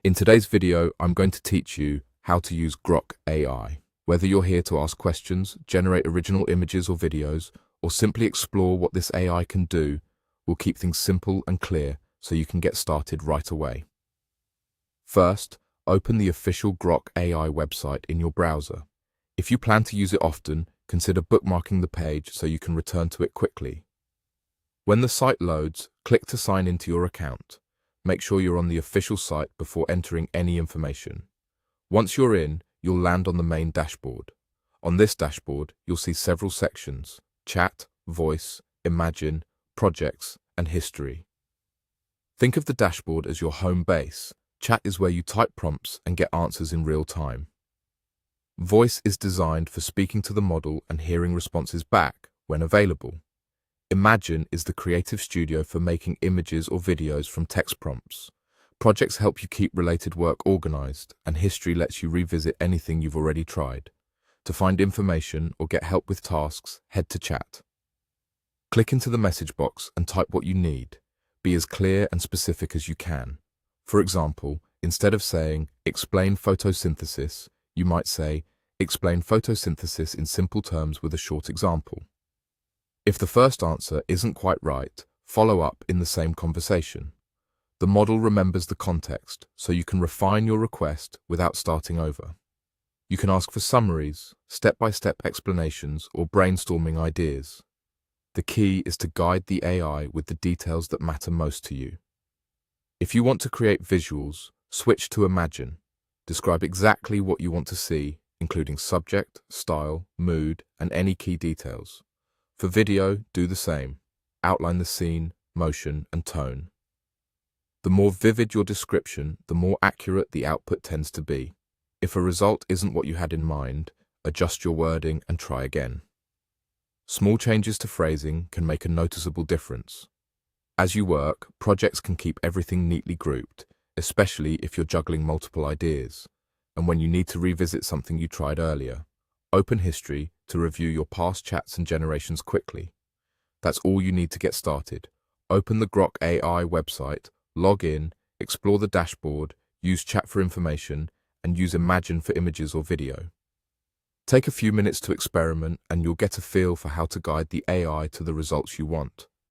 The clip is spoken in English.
In today's video, I'm going to teach you how to use Grok AI. Whether you're here to ask questions, generate original images or videos, or simply explore what this AI can do, we'll keep things simple and clear so you can get started right away. First, open the official Grok AI website in your browser. If you plan to use it often, consider bookmarking the page so you can return to it quickly. When the site loads, click to sign into your account. Make sure you're on the official site before entering any information. Once you're in, you'll land on the main dashboard. On this dashboard, you'll see several sections: chat, voice, imagine, projects, and history. Think of the dashboard as your home base. Chat is where you type prompts and get answers in real time. Voice is designed for speaking to the model and hearing responses back when available. Imagine is the creative studio for making images or videos from text prompts. Projects help you keep related work organized, and history lets you revisit anything you've already tried. To find information or get help with tasks, head to chat. Click into the message box and type what you need. Be as clear and specific as you can. For example, instead of saying, "Explain photosynthesis," you might say, "Explain photosynthesis in simple terms with a short example." If the first answer isn't quite right, follow up in the same conversation. The model remembers the context, so you can refine your request without starting over. You can ask for summaries, step-by-step explanations, or brainstorming ideas. The key is to guide the AI with the details that matter most to you. If you want to create visuals, switch to Imagine. Describe exactly what you want to see, including subject, style, mood, and any key details. For video, do the same. Outline the scene, motion, and tone. The more vivid your description, the more accurate the output tends to be. If a result isn't what you had in mind, adjust your wording and try again. Small changes to phrasing can make a noticeable difference. As you work, projects can keep everything neatly grouped, especially if you're juggling multiple ideas, and when you need to revisit something you tried earlier. Open history to review your past chats and generations quickly. That's all you need to get started. Open the Grok AI website, log in, explore the dashboard, use chat for information, and use Imagine for images or video. Take a few minutes to experiment and you'll get a feel for how to guide the AI to the results you want.